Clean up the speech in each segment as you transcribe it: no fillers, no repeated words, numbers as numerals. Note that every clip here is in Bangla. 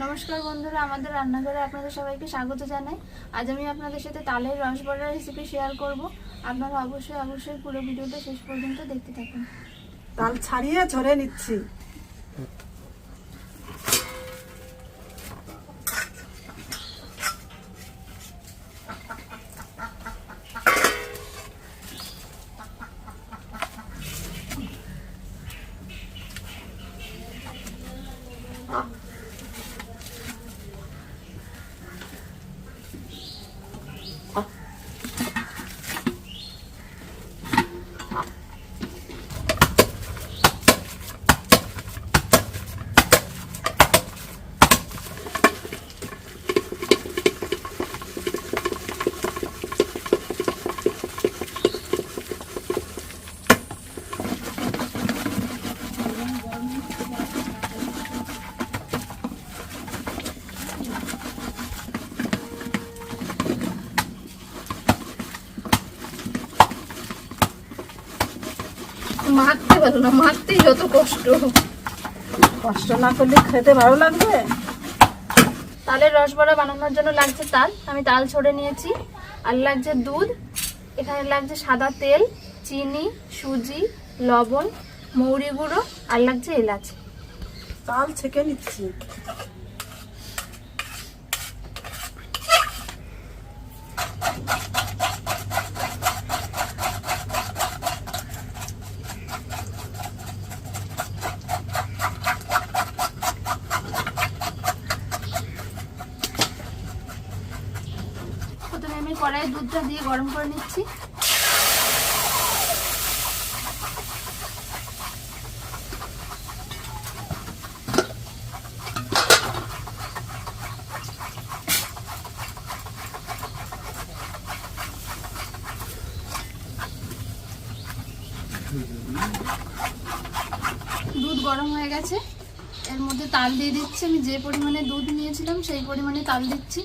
নমস্কার বন্ধুরা, আমাদের রান্নাঘরে আপনাদের সবাইকে স্বাগত জানাই। আজ আমি আপনাদের সাথে তালের রসবরা রেসিপি শেয়ার করব। আপনারা অবশ্যই পুরো ভিডিওটা শেষ পর্যন্ত দেখতে থাকুন। তাল ছাড়িয়ে ঝরে নিচ্ছি। মারতে পারো না, মারতেই যত কষ্ট। কষ্ট না করলে খেতে ভালো লাগবে। তালের রসবড়া বানানোর জন্য লাগছে তাল। আমি তাল ছড়ে নিয়েছি। আর লাগছে দুধ, এখানে লাগছে সাদা তেল, চিনি, সুজি, লবণ, মৌরি গুঁড়ো, আর লাগছে এলাচ। তাল ছেঁকে নিচ্ছি। প্রথমে আমি কড়াইয়ে দুধটা দিয়ে গরম করে নিচ্ছি। দুধ গরম হয়ে গেছে, এর মধ্যে তাল দিয়ে দিচ্ছি। আমি যে পরিমাণে দুধ নিয়েছিলাম সেই পরিমাণে তাল দিচ্ছি।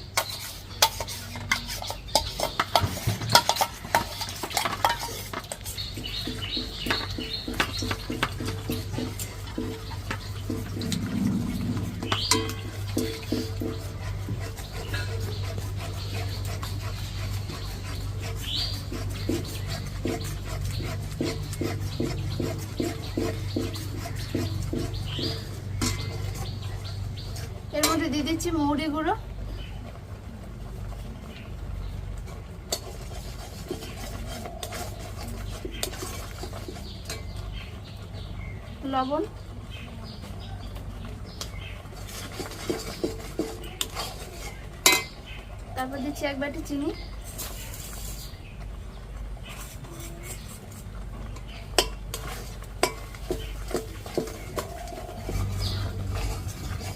এর মধ্যে দিয়ে দিচ্ছি মৌরি গুঁড়ো, লবণ, তারপর দিচ্ছি এক বাটি চিনি,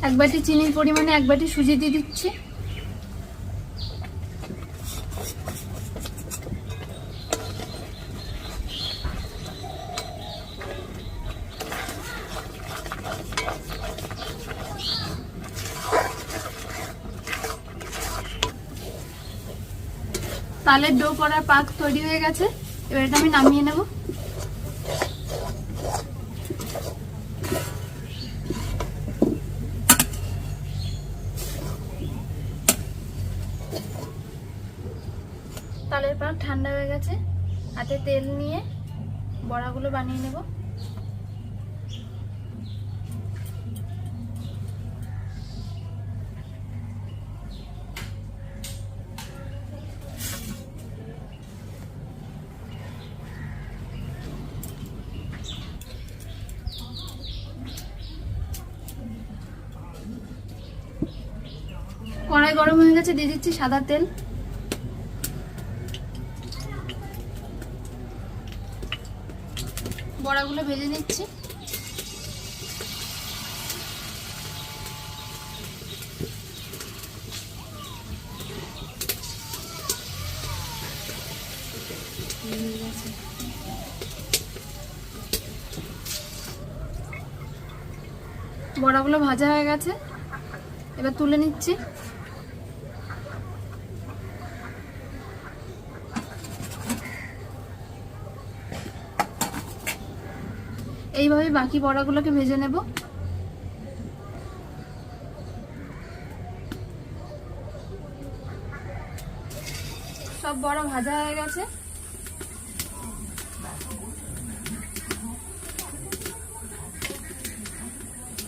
এক বাটি চিনির পরিমাণে এক বাটি সুজি দিয়ে দিচ্ছি। তালের ডো করার পাক তৈরি হয়ে গেছে, এবার এটা আমি নামিয়ে নেব। তালের পাক ঠান্ডা হয়ে গেছে, হাতে তেল নিয়ে বড়াগুলো বানিয়ে নেব। কড়াই গরম হয়ে গেছে, দিয়ে দিচ্ছি সাদা তেল। বড়াগুলো ভেজে নিচ্ছি। বড়াগুলো ভাজা হয়ে গেছে, এবার তুলে নিচ্ছি। এইভাবে বাকি বড়াগুলোকে ভেজে নেব। সব বড়া ভাজা হয়ে গেছে।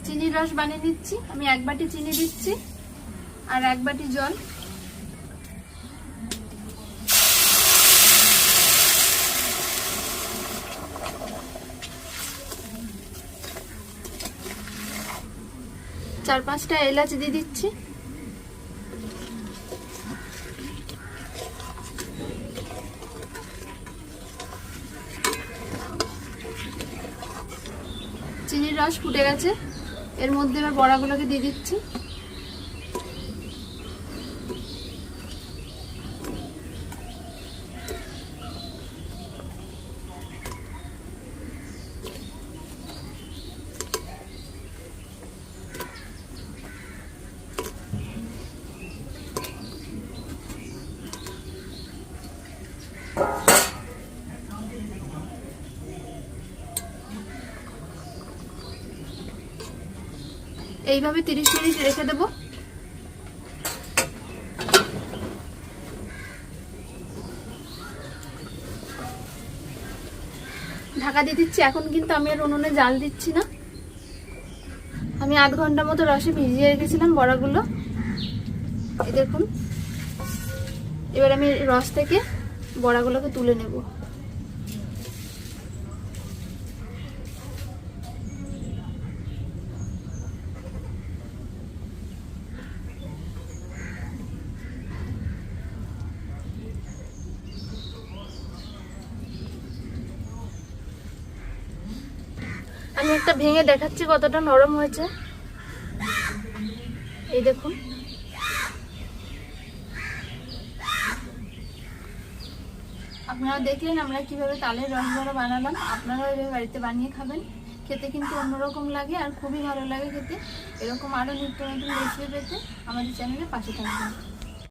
চিনির রস বানিয়ে নিচ্ছি। আমি 1 বাটি চিনি দিচ্ছি আর 1 বাটি জল। চার 5টা এলাচ দিয়ে দিচ্ছি। চিনির রস ফুটে গেছে, এর মধ্যে এবার বড়াগুলোকে দিয়ে দিচ্ছি। এইভাবে 30 মিনিট রেখে দেব। ঢাকা দিয়ে দিচ্ছি। এখন কিন্তু আমি আর উনুনে জাল দিচ্ছি না। আমি আধ ঘন্টা মতো রসে ভিজিয়ে রেখেছিলাম বড়াগুলো, এই দেখুন। এবার আমি রস থেকে বড়াগুলোকে তুলে নেব। আমি একটা ভেঙে দেখাচ্ছি কতটা নরম হয়েছে, এই দেখুন। আপনারা দেখলেন আমরা কিভাবে তালের রসবড়া বানালাম। আপনারাও এভাবে বাড়িতে বানিয়ে খাবেন, খেতে কিন্তু অন্যরকম লাগে আর খুবই ভালো লাগে খেতে। এরকম আরো নিত্য নতুন রেসিপি পেতে আমাদের চ্যানেলে পাশে থাকবেন।